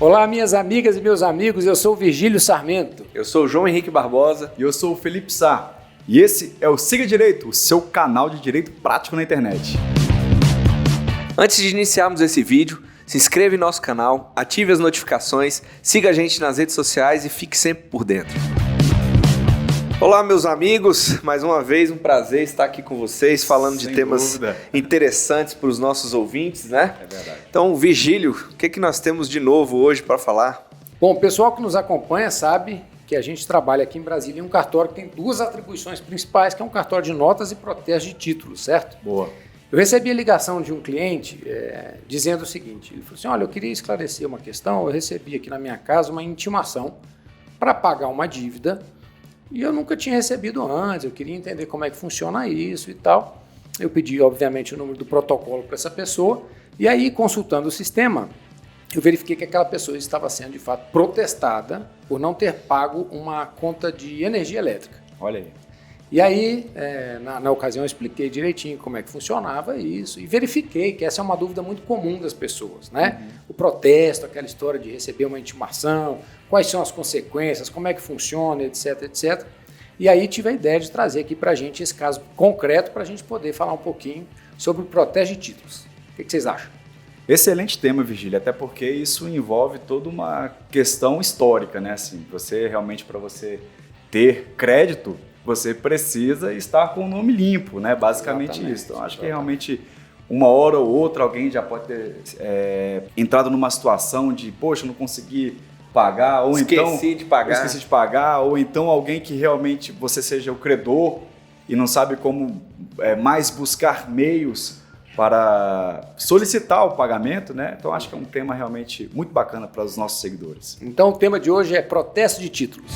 Olá, minhas amigas e meus amigos, eu sou o Virgílio Sarmento. Eu sou o João Henrique Barbosa. E eu sou o Felipe Sá. E esse é o Siga Direito, o seu canal de direito prático na internet. Antes de iniciarmos esse vídeo, se inscreva em nosso canal, ative as notificações, siga a gente nas redes sociais e fique sempre por dentro. Olá, meus amigos, mais uma vez um prazer estar aqui com vocês, falando de temas interessantes para os nossos ouvintes, né? É verdade. Então, Virgílio, o que nós temos de novo hoje para falar? Bom, o pessoal que nos acompanha sabe que a gente trabalha aqui em Brasília em um cartório que tem duas atribuições principais, que é um cartório de notas e protesto de títulos, certo? Boa. Eu recebi a ligação de um cliente dizendo o seguinte, ele falou assim, olha, eu queria esclarecer uma questão, eu recebi aqui na minha casa uma intimação para pagar uma dívida e eu nunca tinha recebido antes, eu queria entender como é que funciona isso e tal. Eu pedi, obviamente, o número do protocolo para essa pessoa e aí, consultando o sistema, eu verifiquei que aquela pessoa estava sendo, de fato, protestada por não ter pago uma conta de energia elétrica. Olha aí. E aí, na ocasião, eu expliquei direitinho como é que funcionava isso e verifiquei que essa é uma dúvida muito comum das pessoas, né? Uhum. O protesto, aquela história de receber uma intimação, quais são as consequências, como é que funciona, etc, etc. E aí tive a ideia de trazer aqui para a gente esse caso concreto para a gente poder falar um pouquinho sobre o protesto de títulos. O que vocês acham? Excelente tema, Virgílio, até porque isso envolve toda uma questão histórica, né? Assim, você realmente, para você ter crédito, você precisa estar com o nome limpo, né? Basicamente. Exatamente, isso. Então, acho que realmente uma hora ou outra alguém já pode ter entrado numa situação de, poxa, não consegui pagar, ou esqueci de pagar, ou então alguém que realmente você seja o credor e não sabe como mais buscar meios para solicitar o pagamento, né? Então, acho que é um tema realmente muito bacana para os nossos seguidores. Então, o tema de hoje é protesto de títulos.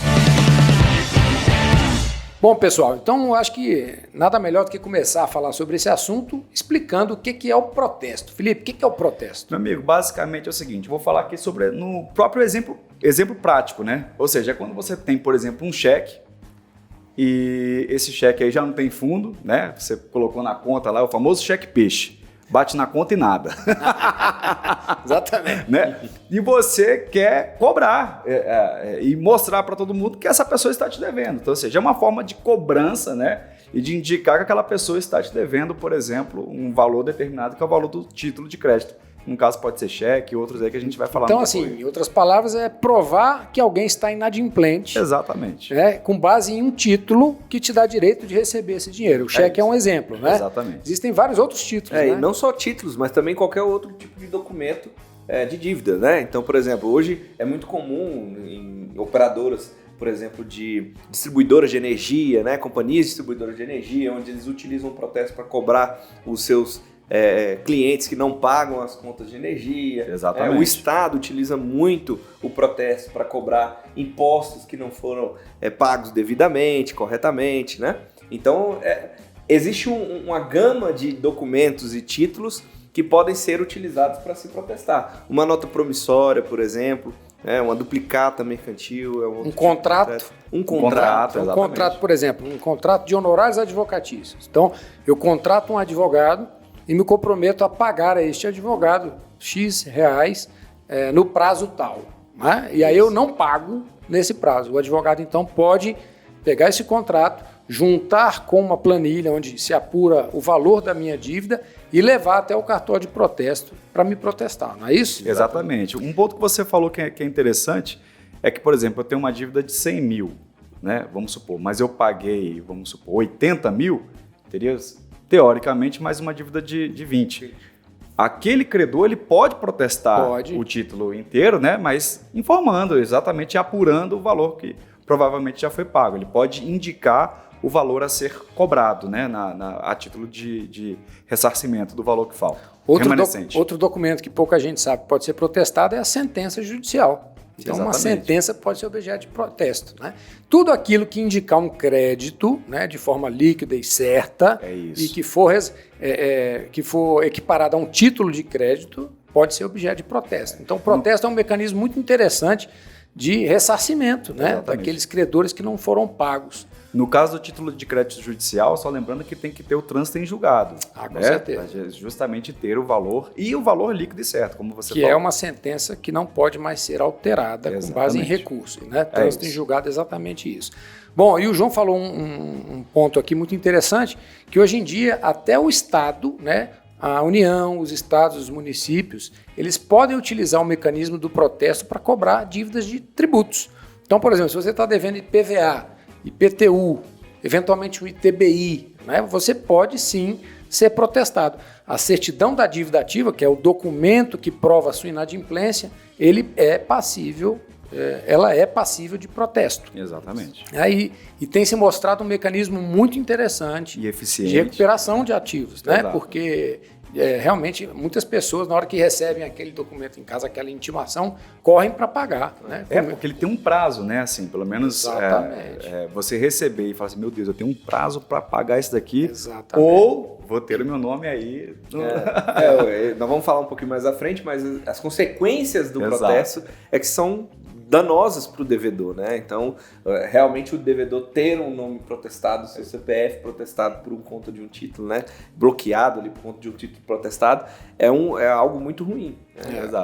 Bom, pessoal, então eu acho que nada melhor do que começar a falar sobre esse assunto explicando o que é o protesto. Felipe, o que é o protesto? Meu amigo, basicamente é o seguinte, vou falar aqui sobre no próprio exemplo prático, né? Ou seja, é quando você tem, por exemplo, um cheque e esse cheque aí já não tem fundo, né? Você colocou na conta lá o famoso cheque peixe. Bate na conta e nada. Exatamente. Né? E você quer cobrar e mostrar para todo mundo que essa pessoa está te devendo. Então, ou seja, é uma forma de cobrança, né? E de indicar que aquela pessoa está te devendo, por exemplo, um valor determinado, que é o valor do título de crédito. No caso pode ser cheque, outros aí que a gente vai falar. Então, assim, em outras palavras, é provar que alguém está inadimplente. Exatamente. Com base em um título que te dá direito de receber esse dinheiro. O cheque é um exemplo, né? Exatamente. Existem vários outros títulos, né? E não só títulos, mas também qualquer outro tipo de documento de dívida, né? Então, por exemplo, hoje é muito comum em operadoras, por exemplo, de distribuidoras de energia, né? Companhias distribuidoras de energia, onde eles utilizam o protesto para cobrar os seus clientes que não pagam as contas de energia. Exatamente. O Estado utiliza muito o protesto para cobrar impostos que não foram pagos devidamente, corretamente, né? Então, existe uma gama de documentos e títulos que podem ser utilizados para se protestar. Uma nota promissória, por exemplo, uma duplicata mercantil. Um contrato. Um contrato. Um contrato, por exemplo, um contrato de honorários advocatícios. Então, eu contrato um advogado e me comprometo a pagar a este advogado X reais no prazo tal. Né? E aí eu não pago nesse prazo. O advogado, então, pode pegar esse contrato, juntar com uma planilha onde se apura o valor da minha dívida e levar até o cartório de protesto para me protestar, não é isso? Exatamente. Um ponto que você falou que é interessante é que, por exemplo, eu tenho uma dívida de 100 mil, né? Vamos supor, mas eu paguei, 80 mil, teria teoricamente mais uma dívida de 20. Aquele credor ele pode protestar o título inteiro, né? Mas informando, exatamente apurando o valor que provavelmente já foi pago. Ele pode indicar o valor a ser cobrado, né? A título de ressarcimento do valor que falta. Outro documento que pouca gente sabe que pode ser protestado é a sentença judicial. Então, exatamente. Uma sentença pode ser objeto de protesto, né? Tudo aquilo que indicar um crédito, né, de forma líquida e certa e que for equiparado a um título de crédito, pode ser objeto de protesto. Então, o protesto é um mecanismo muito interessante de ressarcimento, né, daqueles credores que não foram pagos. No caso do título de crédito judicial, só lembrando que tem que ter o trânsito em julgado. Com certeza. Pra justamente ter o valor e o valor líquido e certo, como você que falou. É uma sentença que não pode mais ser alterada com base em recurso. Né? Trânsito em julgado é exatamente isso. Bom, e o João falou um ponto aqui muito interessante, que hoje em dia até o Estado, né, a União, os estados, os municípios, eles podem utilizar o mecanismo do protesto para cobrar dívidas de tributos. Então, por exemplo, se você está devendo IPVA, IPTU, eventualmente o ITBI, né, você pode sim ser protestado. A certidão da dívida ativa, que é o documento que prova a sua inadimplência, ela é passível de protesto. Exatamente. Aí, e tem se mostrado um mecanismo muito interessante e eficiente de recuperação de ativos, né? Porque realmente muitas pessoas, na hora que recebem aquele documento em casa, aquela intimação, correm para pagar. Né? Porque ele tem um prazo, né? Assim, pelo menos você receber e falar assim, meu Deus, eu tenho um prazo para pagar isso daqui. Exatamente. Ou vou ter o meu nome aí. Nós vamos falar um pouquinho mais à frente, mas as consequências do protesto é que são danosas para o devedor, né? Então, realmente o devedor ter um nome protestado, seu CPF protestado por conta de um título, né? Bloqueado ali por conta de um título protestado, é algo muito ruim.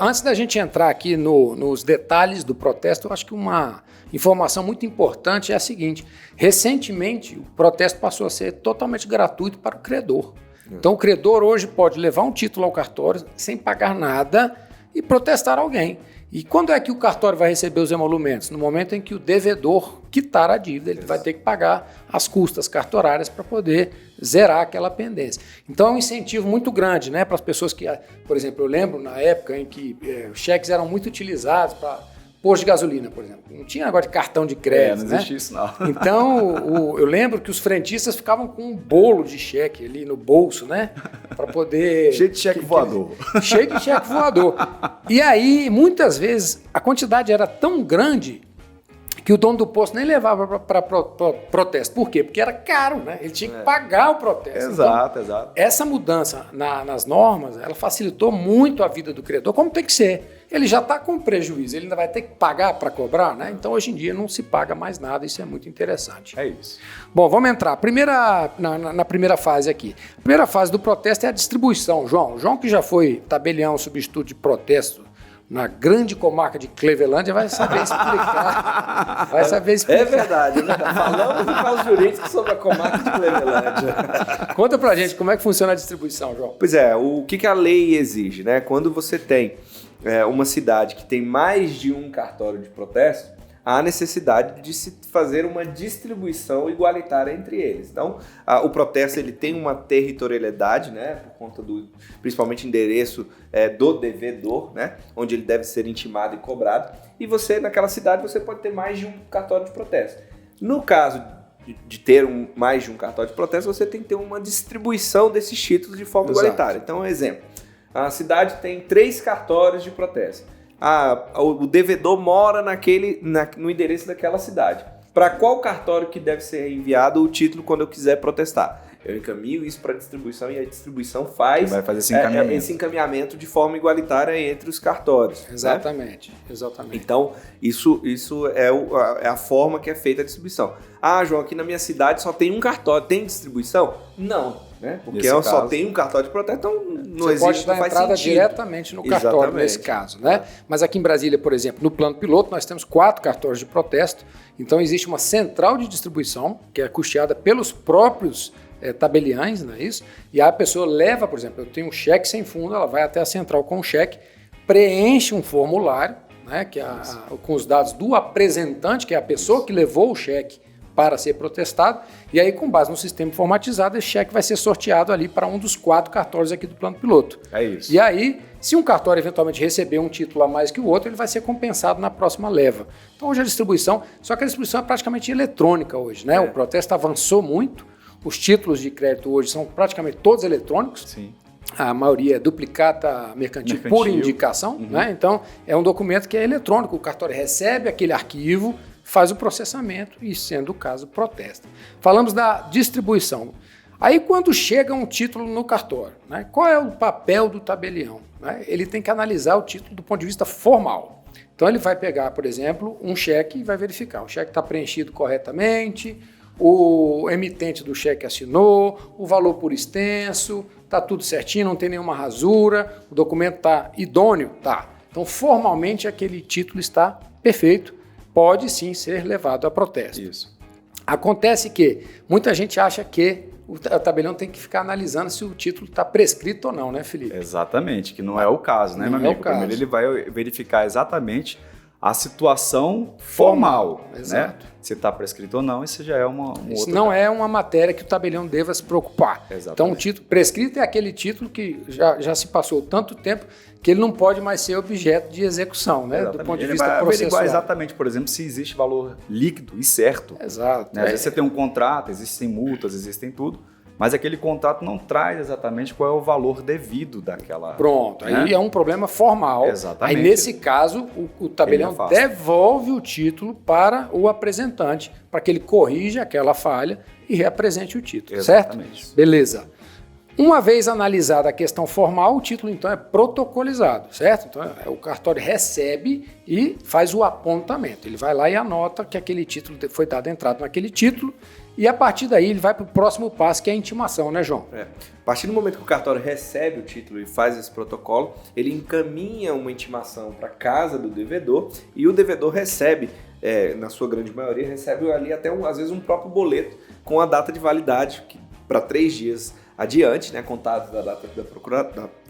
Antes da gente entrar aqui nos detalhes do protesto, eu acho que uma informação muito importante é a seguinte: recentemente o protesto passou a ser totalmente gratuito para o credor. Então o credor hoje pode levar um título ao cartório sem pagar nada e protestar alguém. E quando é que o cartório vai receber os emolumentos? No momento em que o devedor quitar a dívida, ele vai ter que pagar as custas cartorárias para poder zerar aquela pendência. Então é um incentivo muito grande, né, para as pessoas que, por exemplo, eu lembro na época em que os cheques eram muito utilizados para posto de gasolina, por exemplo. Não tinha negócio de cartão de crédito, não existia isso, não. Então, eu lembro que os frentistas ficavam com um bolo de cheque ali no bolso, né? Para poder... Cheio de cheque voador. Cheio de cheque voador. E aí, muitas vezes, a quantidade era tão grande que o dono do posto nem levava para protesto. Por quê? Porque era caro, né? Ele tinha que pagar o protesto. Exato. Essa mudança nas normas, ela facilitou muito a vida do credor, como tem que ser. Ele já está com prejuízo, ele ainda vai ter que pagar para cobrar, né? Então, hoje em dia, não se paga mais nada, isso é muito interessante. É isso. Bom, vamos entrar na primeira fase aqui. A primeira fase do protesto é a distribuição, João. João, que já foi tabelião substituto de protesto na grande comarca de Clevelândia, vai saber explicar. É verdade, né? Falamos do caso jurídico sobre a comarca de Clevelândia. Conta pra gente como é que funciona a distribuição, João. Pois é, o que a lei exige, né? Quando você tem uma cidade que tem mais de um cartório de protesto, há necessidade de se fazer uma distribuição igualitária entre eles. Então, o protesto ele tem uma territorialidade, né, por conta do, principalmente, endereço do devedor, né, onde ele deve ser intimado e cobrado. E você, naquela cidade, você pode ter mais de um cartório de protesto. No caso de ter mais de um cartório de protesto, você tem que ter uma distribuição desses títulos de forma igualitária. Então, exemplo, a cidade tem 3 cartórios de protesto. O devedor mora no endereço daquela cidade. Para qual cartório que deve ser enviado o título quando eu quiser protestar? Eu encaminho isso para a distribuição e a distribuição vai fazer esse encaminhamento de forma igualitária entre os cartórios. Exatamente, né? Exatamente. Então, isso é a forma que é feita a distribuição. Ah, João, aqui na minha cidade só tem um cartório. Tem distribuição? Não. Né? Porque eu só tenho um cartório de protesto, então não existe, pode dar não faz entrada sentido. Diretamente no cartório, nesse caso. Né? Mas aqui em Brasília, por exemplo, no plano piloto, nós temos 4 cartórios de protesto. Então, existe uma central de distribuição, que é custeada pelos próprios tabeliães, não é isso? E a pessoa leva, por exemplo, eu tenho um cheque sem fundo, ela vai até a central com o cheque, preenche um formulário, né, que com os dados do apresentante, que é a pessoa que levou o cheque para ser protestado, e aí, com base no sistema informatizado, esse cheque vai ser sorteado ali para um dos 4 cartórios aqui do plano piloto. É isso. E aí, se um cartório eventualmente receber um título a mais que o outro, ele vai ser compensado na próxima leva. Então, hoje a distribuição, só que a distribuição é praticamente eletrônica hoje, né? O protesto avançou muito, os títulos de crédito hoje são praticamente todos eletrônicos. Sim. A maioria é duplicata mercantil por indicação, né? Então, é um documento que é eletrônico, o cartório recebe aquele arquivo, faz o processamento e, sendo o caso, protesta. Falamos da distribuição. Aí, quando chega um título no cartório, né, qual é o papel do tabelião? Né? Ele tem que analisar o título do ponto de vista formal. Então, ele vai pegar, por exemplo, um cheque e vai verificar. O cheque está preenchido corretamente, o emitente do cheque assinou, o valor por extenso, está tudo certinho, não tem nenhuma rasura, o documento está idôneo? Tá. Então, formalmente, aquele título está perfeito, pode sim ser levado a protesto. Isso. Acontece que muita gente acha que o tabelião tem que ficar analisando se o título está prescrito ou não, né, Felipe? Exatamente, que não é o caso, né, meu amigo? Não é o caso. Primeiro ele vai verificar exatamente a situação formal, exato. né? Se está prescrito ou não, isso já é um Isso outro não caso. é uma matéria que o tabelião deva se preocupar. Exatamente. Então, o título prescrito é aquele título que já se passou tanto tempo que ele não pode mais ser objeto de execução, né? Exatamente. Do ponto de Ele vista vai averiguar processual. exatamente, por exemplo, se existe valor líquido e certo. Exato. Né? Às vezes você tem um contrato, existem multas, existem tudo, mas aquele contrato não traz exatamente qual é o valor devido daquela... Pronto, né? aí é um problema formal. Exatamente. Aí, nesse caso, o tabelião Ele afasta. devolve o título para o apresentante, para que ele corrija aquela falha e reapresente o título, Exatamente. certo? Beleza. Uma vez analisada a questão formal, o título, então, é protocolizado, certo? Então, o cartório recebe e faz o apontamento. Ele vai lá e anota que aquele título foi dado entrada naquele título e, a partir daí, ele vai para o próximo passo, que é a intimação, né, João? A partir do momento que o cartório recebe o título e faz esse protocolo, ele encaminha uma intimação para a casa do devedor e o devedor recebe, na sua grande maioria, recebe ali até às vezes um próprio boleto com a data de validade para 3 dias adiante, né, contados da data da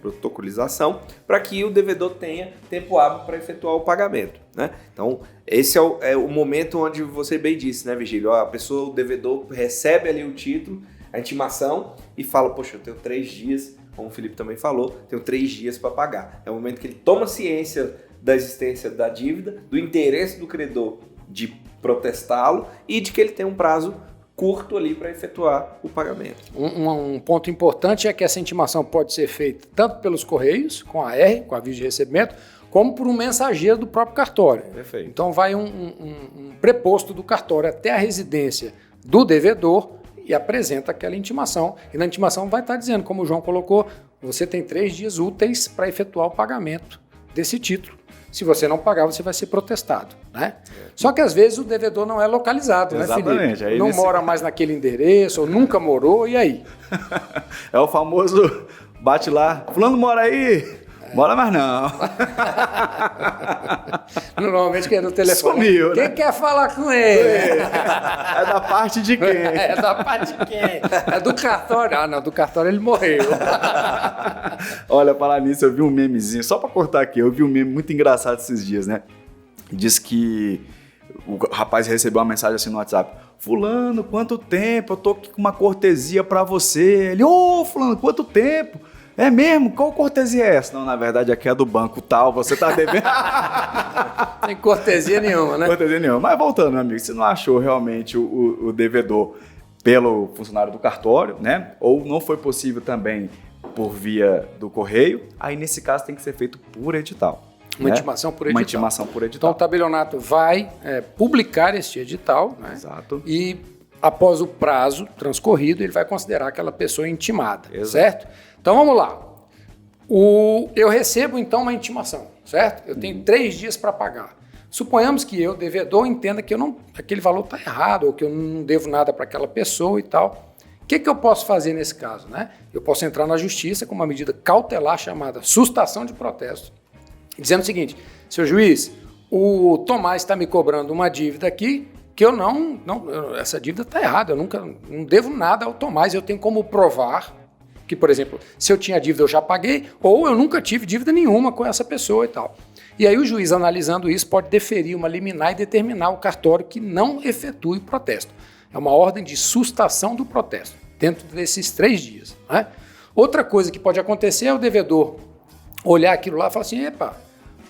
protocolização, para que o devedor tenha tempo hábil para efetuar o pagamento, né? Então, esse é o momento onde você bem disse, né, Virgílio? A pessoa, o devedor, recebe ali o título, a intimação e fala, poxa, eu tenho 3 dias, como o Felipe também falou, tenho 3 dias para pagar. É o momento que ele toma ciência da existência da dívida, do interesse do credor de protestá-lo e de que ele tem um prazo curto ali para efetuar o pagamento. Um ponto importante é que essa intimação pode ser feita tanto pelos correios, com a R, com aviso de recebimento, como por um mensageiro do próprio cartório. Perfeito. Então vai um preposto do cartório até a residência do devedor e apresenta aquela intimação. E na intimação vai estar dizendo, como o João colocou, você tem 3 dias úteis para efetuar o pagamento desse título. Se você não pagar, você vai ser protestado, né? Só que às vezes o devedor não é localizado, Exatamente. né, Felipe? Aí não mora mais naquele endereço, ou nunca morou, e aí? É o famoso bate lá, fulano mora aí, mora mais não. Normalmente que é no telefone. Sumiu, Quem né? quer falar com ele? É da parte de quem? É da parte de quem? É do cartório. Ah, não, do cartório ele morreu. Olha, falar nisso, eu vi um memezinho, só pra cortar aqui, eu vi um meme muito engraçado esses dias, né? Diz que o rapaz recebeu uma mensagem assim no WhatsApp: fulano, quanto tempo? Eu tô aqui com uma cortesia pra você. Ele, ô, fulano, quanto tempo? É mesmo? Qual cortesia é essa? Não, na verdade aqui é do banco tal, você tá devendo. Tem cortesia nenhuma, né? Cortesia nenhuma. Mas voltando, meu amigo, você não achou realmente o devedor pelo funcionário do cartório, né? Ou não foi possível também por via do correio, aí nesse caso tem que ser feito por edital. Uma né? intimação por edital. Uma intimação por Então edital. o tabelionato vai publicar este edital, né? Exato. E após o prazo transcorrido, ele vai considerar aquela pessoa intimada, Exato. certo? Então vamos lá. Eu recebo então uma intimação, certo? Eu tenho 3 dias para pagar. Suponhamos que eu, devedor, entenda que aquele valor está errado, ou que eu não devo nada para aquela pessoa e tal. O que eu posso fazer nesse caso, né? Eu posso entrar na justiça com uma medida cautelar chamada sustação de protesto, dizendo o seguinte: seu juiz, o Tomás está me cobrando uma dívida aqui que essa dívida está errada, eu não devo nada ao Tomás, eu tenho como provar que, por exemplo, se eu tinha dívida eu já paguei, ou eu nunca tive dívida nenhuma com essa pessoa e tal. E aí o juiz, analisando isso, pode deferir uma liminar e determinar o cartório que não efetue o protesto. É uma ordem de sustação do protesto, dentro desses 3 dias. Né? Outra coisa que pode acontecer é o devedor olhar aquilo lá e falar assim: epa,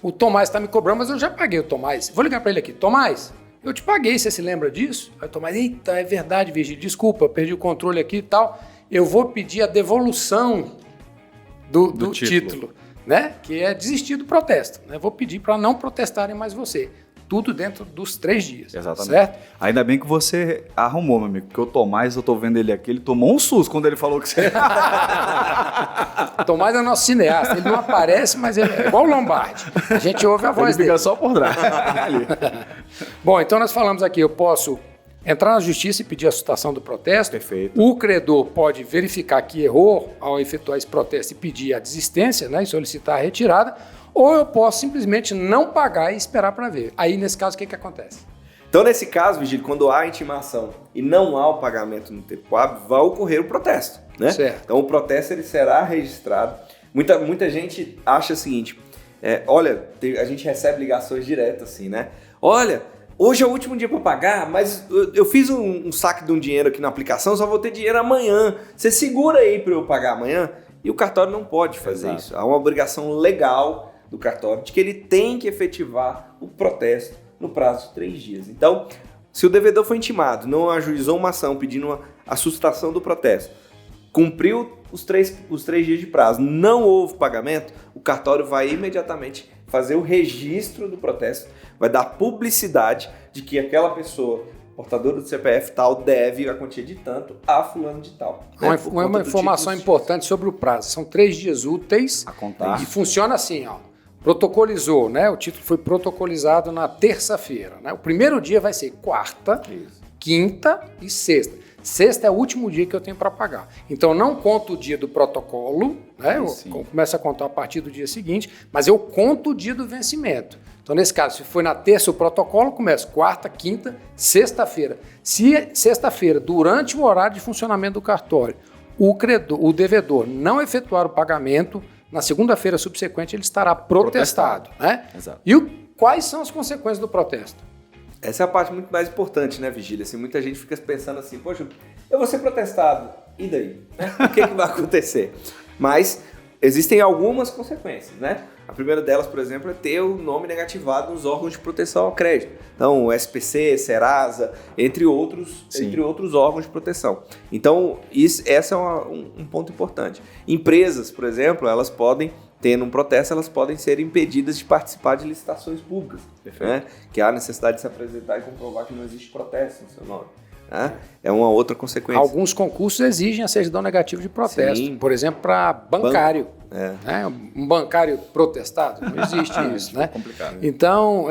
o Tomás está me cobrando, mas eu já paguei o Tomás. Vou ligar para ele aqui: Tomás, eu te paguei, você se lembra disso? Aí o Tomás: eita, é verdade, Virgílio, desculpa, perdi o controle aqui e tal. Eu vou pedir a devolução do título, né? Que é desistir do protesto. Né? Vou pedir para não protestarem mais você. Tudo dentro dos 3 dias. Exatamente. Certo? Ainda bem que você arrumou, meu amigo, porque o Tomás, eu tô vendo ele aqui, ele tomou um susto quando ele falou que você... Tomás é nosso cineasta, ele não aparece, mas ele é igual o Lombardi. A gente ouve a voz ele dele. fica só por trás. Bom, então nós falamos aqui, eu posso entrar na justiça e pedir a sustação do protesto. Perfeito. O credor pode verificar que errou ao efetuar esse protesto e pedir a desistência, né, e solicitar a retirada, ou eu posso simplesmente não pagar e esperar para ver. Aí, nesse caso, o que acontece? Então, nesse caso, Vigílio, quando há intimação e não há o pagamento no tempo hábil, vai ocorrer o protesto, né? Certo. Então, o protesto ele será registrado. Muita gente acha o seguinte, olha, a gente recebe ligações diretas assim, né? Olha, hoje é o último dia para pagar, mas eu fiz um saque de um dinheiro aqui na aplicação, só vou ter dinheiro amanhã. Você segura aí para eu pagar amanhã? E o cartório não pode fazer Exato. isso. Há uma obrigação legal do cartório de que ele tem que efetivar o protesto no prazo de 3 dias. Então, se o devedor foi intimado, não ajuizou uma ação pedindo a sustação do protesto, cumpriu os 3 dias de prazo, não houve pagamento, o cartório vai imediatamente fazer o registro do protesto, vai dar publicidade de que aquela pessoa, portadora do CPF tal, deve a quantia de tanto a fulano de tal. Uma informação importante sobre o prazo. São 3 dias úteis A contar. e funciona assim, ó. Protocolizou, né? O título foi protocolizado na terça-feira, né? O primeiro dia vai ser quarta, quinta e sexta. Sexta é o último dia que eu tenho para pagar. Então, não conto o dia do protocolo, né? Eu começo a contar a partir do dia seguinte, mas eu conto o dia do vencimento. Então, nesse caso, se foi na terça o protocolo, começa quarta, quinta, sexta-feira. Se sexta-feira, durante o horário de funcionamento do cartório, o devedor não efetuar o pagamento, na segunda-feira subsequente ele estará protestado. Né? Exato. E quais são as consequências do protesto? Essa é a parte muito mais importante, né, Vigília? Assim, muita gente fica pensando assim, poxa, eu vou ser protestado, e daí? O que vai acontecer? Mas existem algumas consequências, né? A primeira delas, por exemplo, é ter o nome negativado nos órgãos de proteção ao crédito. Então, o SPC, Serasa, entre outros órgãos de proteção. Então, esse é um ponto importante. Empresas, por exemplo, elas podem, tendo um protesto, elas podem ser impedidas de participar de licitações públicas, né? Que há necessidade de se apresentar e comprovar que não existe protesto no seu nome. Né? É uma outra consequência. Alguns concursos exigem a certidão negativa de protesto. Sim. Por exemplo, para bancário. Né? Um bancário protestado, não existe isso. Né? É complicado. Então,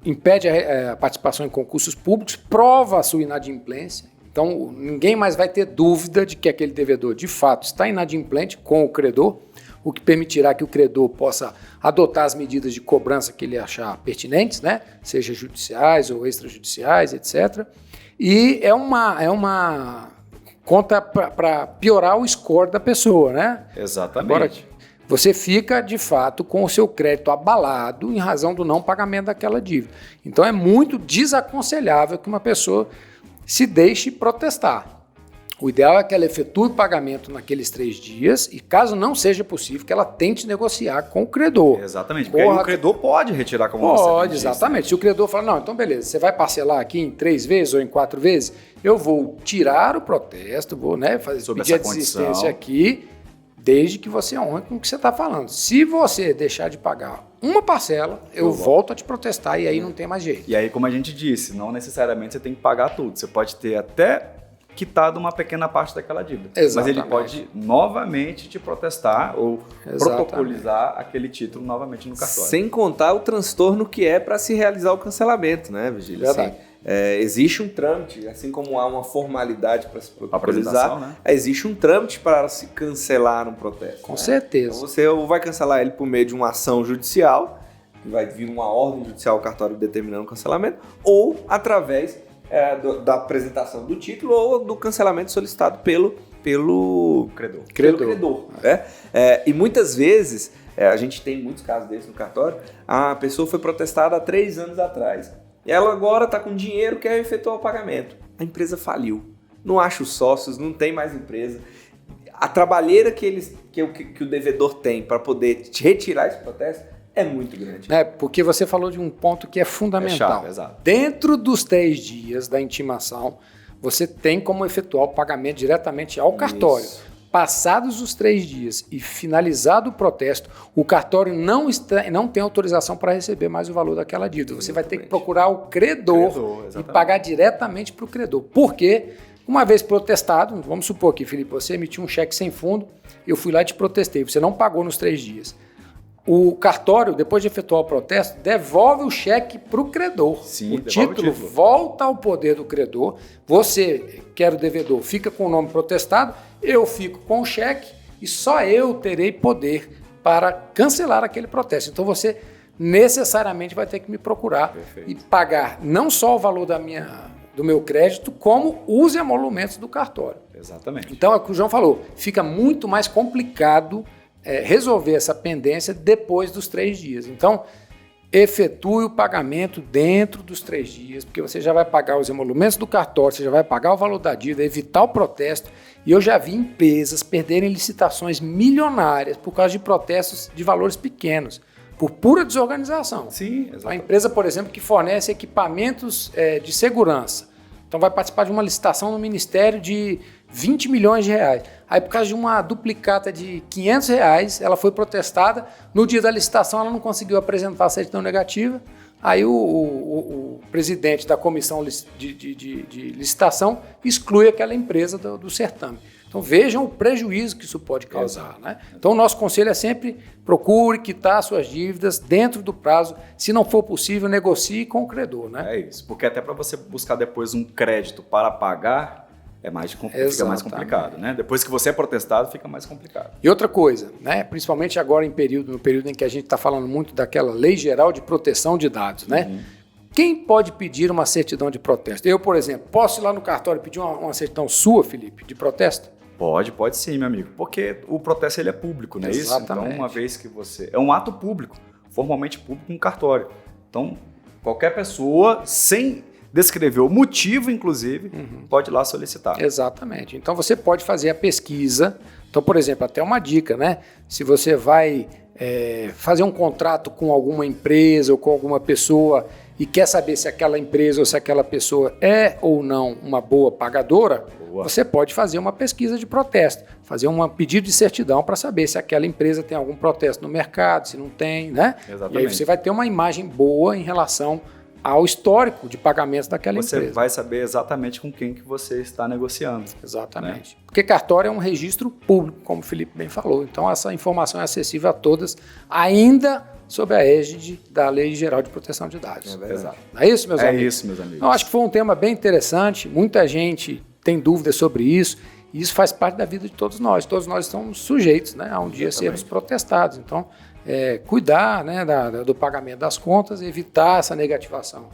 impede a participação em concursos públicos, prova a sua inadimplência. Então, ninguém mais vai ter dúvida de que aquele devedor, de fato, está inadimplente com o credor, o que permitirá que o credor possa adotar as medidas de cobrança que ele achar pertinentes, né? Seja judiciais ou extrajudiciais, etc. E é uma conta para piorar o score da pessoa, né? Exatamente. Agora, você fica, de fato, com o seu crédito abalado em razão do não pagamento daquela dívida. Então, é muito desaconselhável que uma pessoa se deixe protestar. O ideal é que ela efetue o pagamento naqueles 3 dias e, caso não seja possível, que ela tente negociar com o credor. Exatamente, porque aí o credor pode retirar como você Pode, disse, exatamente. Se o credor falar, não, então beleza, você vai parcelar aqui em 3 vezes ou em 4 vezes, eu vou tirar o protesto, vou, né, pedir a desistência aqui, desde que você honre com o que você está falando. Se você deixar de pagar uma parcela, eu volto a te protestar e aí não tem mais jeito. E aí, como a gente disse, não necessariamente você tem que pagar tudo. Você pode ter até quitado uma pequena parte daquela dívida. Exatamente. Mas ele pode novamente te protestar ou protocolizar aquele título novamente no cartório. Sem contar o transtorno que é para se realizar o cancelamento, né, Vigília? Verdade. Existe um trâmite, assim como há uma formalidade para se protocolizar, né? Existe um trâmite para se cancelar um protesto. Com certeza. Então você vai cancelar ele por meio de uma ação judicial, vai vir uma ordem judicial ao cartório determinando o cancelamento, ou através da apresentação do título ou do cancelamento solicitado pelo credor. Né? E muitas vezes, a gente tem muitos casos desses no cartório, a pessoa foi protestada há 3 anos atrás. E ela agora está com dinheiro, quer efetuar o pagamento. A empresa faliu, não acha os sócios, não tem mais empresa. A trabalheira que o devedor tem para poder retirar esse protesto é muito grande. Porque você falou de um ponto que é fundamental. É chave, exato. Dentro dos 3 dias da intimação, você tem como efetuar o pagamento diretamente ao cartório. Passados os 3 dias e finalizado o protesto, o cartório não tem autorização para receber mais o valor daquela dívida. Você vai ter que procurar o credor e pagar diretamente para o credor. Por quê? Uma vez protestado, vamos supor que, Felipe, você emitiu um cheque sem fundo, eu fui lá e te protestei, você não pagou nos 3 dias. o cartório, depois de efetuar o protesto, devolve o cheque para o credor. Sim, o título volta ao poder do credor. Você, que era o devedor, fica com o nome protestado, eu fico com o cheque e só eu terei poder para cancelar aquele protesto. Então você necessariamente vai ter que me procurar e pagar não só o valor do meu crédito, como os emolumentos do cartório. Exatamente. Então é o que o João falou, fica muito mais complicado resolver essa pendência depois dos 3 dias. Então, efetue o pagamento dentro dos 3 dias, porque você já vai pagar os emolumentos do cartório, você já vai pagar o valor da dívida, evitar o protesto. E eu já vi empresas perderem licitações milionárias por causa de protestos de valores pequenos, por pura desorganização. Sim, exatamente. Uma empresa, por exemplo, que fornece equipamentos de segurança. Então vai participar de uma licitação no Ministério de 20 milhões de reais. Aí, por causa de uma duplicata de 500 reais, ela foi protestada. No dia da licitação, ela não conseguiu apresentar a certidão negativa. Aí o presidente da comissão de licitação exclui aquela empresa do certame. Então vejam o prejuízo que isso pode causar. Né? Então o nosso conselho é sempre procure quitar suas dívidas dentro do prazo. Se não for possível, negocie com o credor. Né? É isso, porque até para você buscar depois um crédito para pagar, fica mais complicado. Né? Depois que você é protestado, fica mais complicado. E outra coisa, né? Principalmente agora no período em que a gente está falando muito daquela Lei Geral de Proteção de Dados, né? Quem pode pedir uma certidão de protesto? Eu, por exemplo, posso ir lá no cartório e pedir uma certidão sua, Felipe, de protesto? Pode sim, meu amigo, porque o protesto ele é público, não é isso? Então, uma vez que você... É um ato público, formalmente público no cartório. Então, qualquer pessoa, sem descrever o motivo, inclusive, pode ir lá solicitar. Exatamente. Então, você pode fazer a pesquisa. Então, por exemplo, até uma dica, né? Se você vai fazer um contrato com alguma empresa ou com alguma pessoa e quer saber se aquela empresa ou se aquela pessoa é ou não uma boa pagadora, você pode fazer uma pesquisa de protesto, fazer um pedido de certidão para saber se aquela empresa tem algum protesto no mercado, se não tem, né? Exatamente. E aí você vai ter uma imagem boa em relação ao histórico de pagamentos daquela empresa. Você vai saber exatamente com quem que você está negociando. Exatamente. Né? Porque cartório é um registro público, como o Felipe bem falou. Então essa informação é acessível a todas, ainda sob a égide da Lei Geral de Proteção de Dados. Exato. Não é isso, meus amigos? É isso, meus amigos. Eu acho que foi um tema bem interessante. Muita gente tem dúvidas sobre isso. E isso faz parte da vida de todos nós. Todos nós estamos sujeitos, né, a um dia sermos protestados. Então, cuidar, né, do pagamento das contas, evitar essa negativação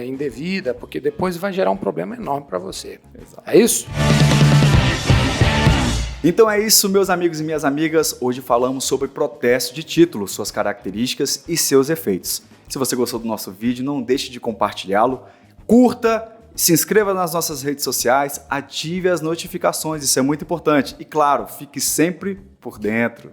indevida, porque depois vai gerar um problema enorme para você. Exato. É isso? Então é isso, meus amigos e minhas amigas. Hoje falamos sobre protesto de título, suas características e seus efeitos. Se você gostou do nosso vídeo, não deixe de compartilhá-lo, curta, se inscreva nas nossas redes sociais, ative as notificações, isso é muito importante. E claro, fique sempre por dentro.